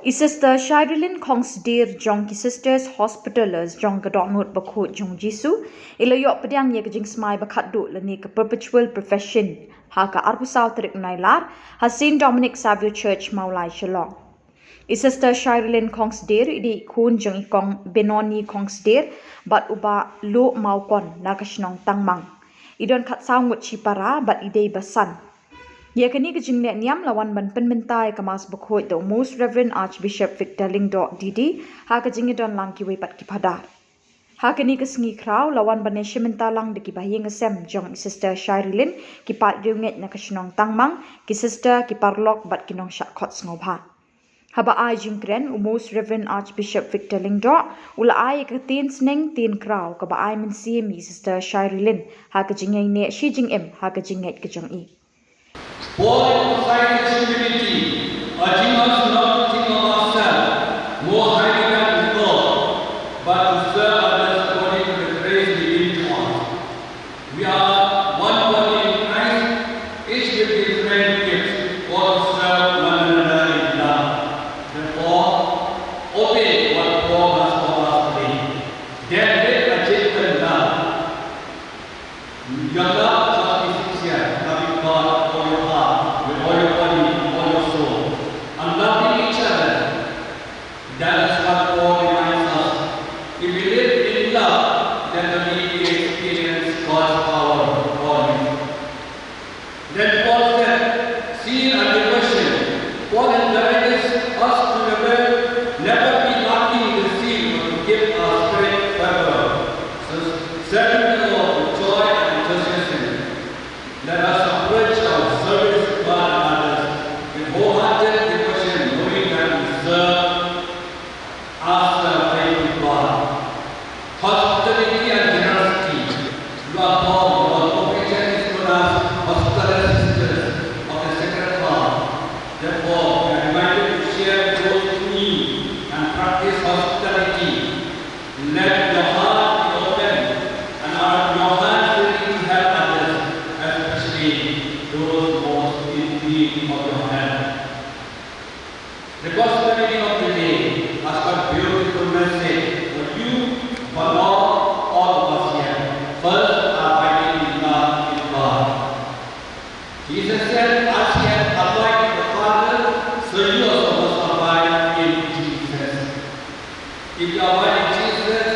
Sister Shairilin Khongsdier jong sisters hospitalers jong Dohnud Bakhuid U Jisu ïohpdiang Jingsmai Bakhatduh lani perpetual profession haka arbusau tarik nailar hasin Dominic Savio Church Mawlai Shillong. Sister Shairilin Khongsdier di khun Nyngkong Benoni Khongsdier bat Bah Luh Mawkon naka shnong Tangmang. Idon khatsau ngut shipara bat idei basan. Yakani ke jinglehniam lawan ban pynmynta kamas bakuid the Most Reverend Archbishop Victor Lyngdoh Didi ha ke jingiadonlang kiwei pat ki Phadar. Hakani ke sngi krau lawan ban shimenta lang de ki bahaiing-ha jong Sister Shairilin ki pat riunget na ke shnong Tangmang ki sister ki parlok bat kinong shakhot ngobha. Haba ai jingkren Most Reverend Archbishop Victor Lyngdoh ula ai ke tin Seng tin krau ka ba ai mensi mi Sister Shairilin ha ke jingai ne Shim Jingsmai ha ke jinget ke jong i. Born inside this humility, a king must not think of ourselves more highly than God, but to serve others according to the grace given to us. We are one body in Christ, each with different gifts, all to serve one another in love. Therefore, obey what Paul has told us today. Then let a gentle love. Your love must be sincere, loving God for your heart, with all your body, all your soul, and loving each other. That is what Paul reminds us. If we live in love, then we will experience God's power for you. Then Paul said, "See and devotion." Paul encourages us to never be lacking in the zeal, but to give our spirit fervor. So serving the Lord with joy and enthusiasm. Let us approach our service to God and others with wholehearted devotion, knowing that we serve as the faithful God. Hospitality and generosity. You are called, your vocation is known as hospitable sisters of the Sacred Heart. Therefore, we are invited to share those who need and practice hospitality. Let your heart be open and your hands ready to help others, especially those most in need of your help. The gospel reading of the day has got beautiful message for you, for all of us here. First, abiding in love in God. Jesus said, as he had abided in the Father, so you also must abide in Jesus. If you abide in Jesus,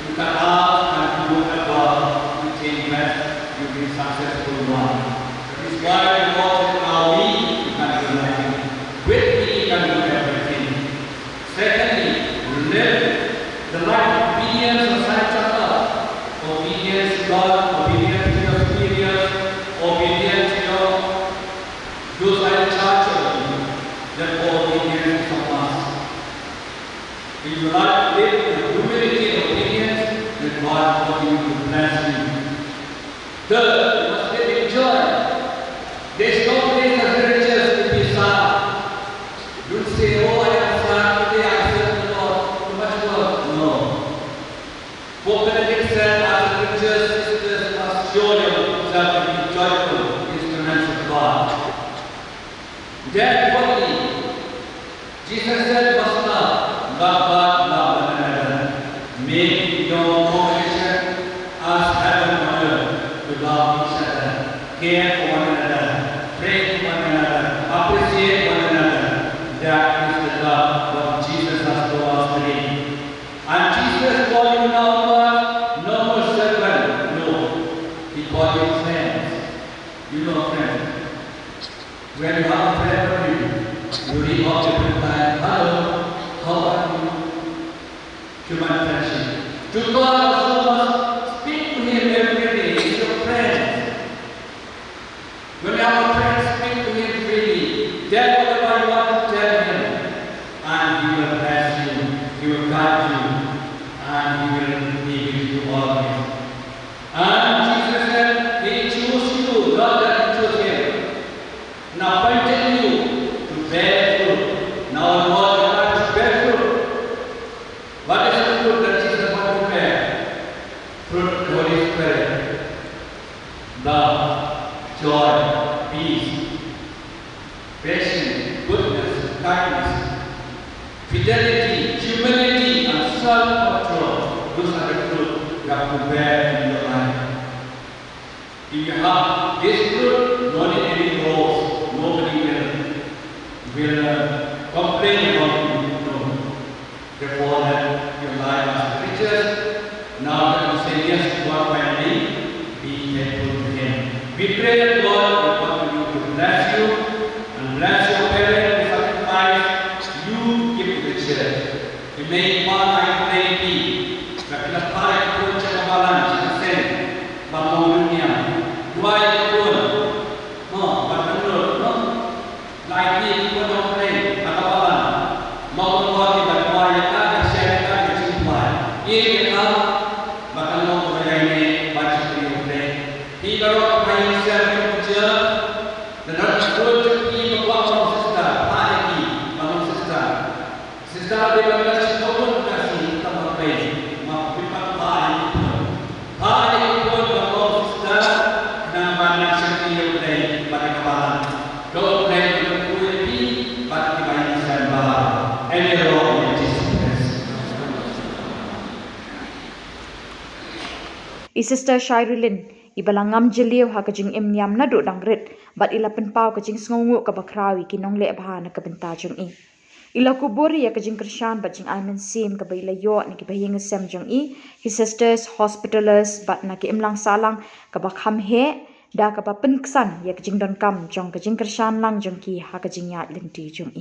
you can ask and do whatever you think best, you will be successful one. That is why the Lord said, now we can do nothing. With me you can do everything. Secondly, live the life of obedience and sanctification. Obedience to God, obedience to your superiors, obedience to those who are in charge of you. Therefore, obedience is a must. If you like to live with humility and obedience, then God will continue to bless you. Third, you must live in joy. There is no place as riches to be sad. Don't say, oh, I am sad today, I serve the Lord, too much work. No. Pope Benedict said, as riches, sisters must show yourself to be joyful instruments of God. Then, fourthly, Jesus said, must love God, love one another. Make your vocation as heaven on earth to love each other, care for one another, pray for one another, appreciate one another. That is the love that Jesus has told us today. And Jesus called you now no more servant, no. He called you friends. You know friends. When you have a friend for you read out every time, hello, how are you? Human friendship. To God also must speak to him every day. He's your friend. When you have a friend, speak to him freely. Tell whatever you want to tell him. And he will bless you. He will guide you. And he will be with you always. And Jesus said, he chose you, not that he chose him. And appointed you to bear fruit. Now, Lord, you have to bear fruit. What is the fruit that Jesus wants to bear? fidelity, humility, and self-control. Those are the fruit you have to bear in your life. If you have this fruit, no need any laws. Nobody will complain about you. No. Therefore, that your life as Christians, now that you say yes to God finally, be faithful to Him. We pray that God will continue to bless you and bless your parents, the sacrifice you give to the church. It may one I pray be that the tarik khun chakabalan Seng, bah luh jinglehniam, kiwei khun, Sister Shairilin ibalangam jeliu ha kajing imnyam na do dangret bat ila penpau kajing sngongu ka bakrawi kinong le bahana ka benta jong i ila kuburi ya kajing krishan bat jing aimen sim ka baila yo ni ki bahing sem jong i his sisters hospitalers bat na ki imlang salang ka bakham he da ka ba penksan ya kajing don kam jong kajing krishan lang jong ki ha kajing ya linti jong i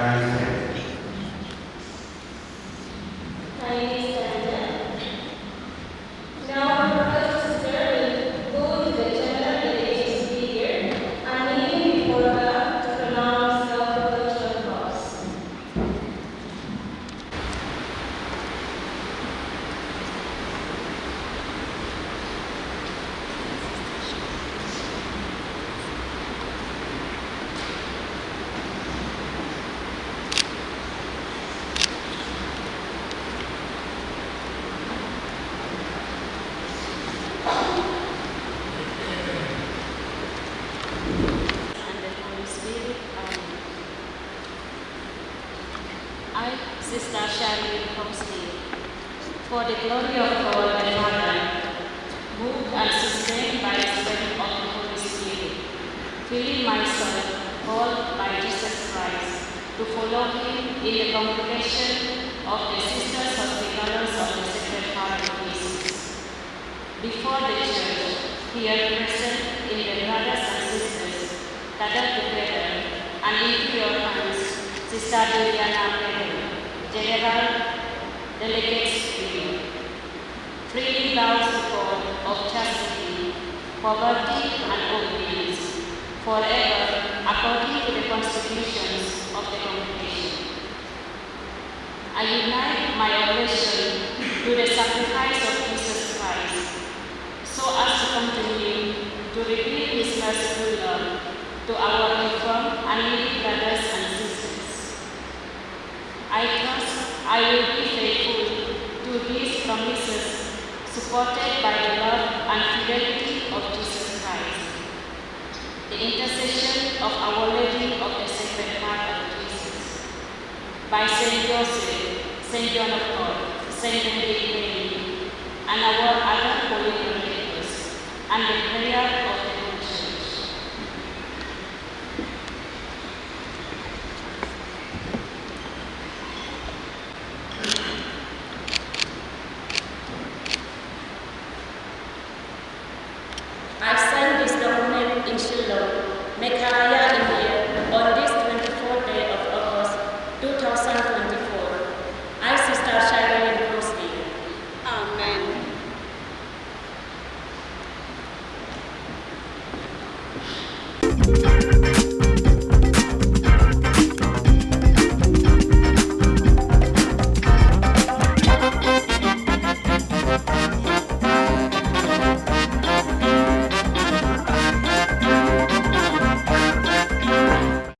and Seng. Kindly stand up. Now, brothers and sisters will go to the general benediction period and kneel before God to pronounce the perpetual cross. And the Holy Spirit. Amen. I, Sister Shairilin Khongsdier, for the glory of God the Father, moved and sustained by the Spirit of the Holy Spirit, feeling myself called by Jesus Christ to follow Him in the congregation of the Sisters Hospitallers of the Sacred Heart of Jesus. Before the Church, here present in the brothers and sisters gathered together, and into your hands, Sister jingiadonlang, General Delegates freely vows to God of chastity, poverty, and obedience, forever according to the constitutions of the congregation. I unite my oblation to the sacrifice of Jesus Christ, so as to continue to reveal His merciful love to our infirm and needy brothers and sisters. I trust I will be faithful to these promises, supported by the love and fidelity of Jesus Christ, the intercession of Our Lady of the Sacred Heart of Jesus, by Saint Joseph, Saint John of God, Saint Benedict, and our other holy protectors, and the prayer of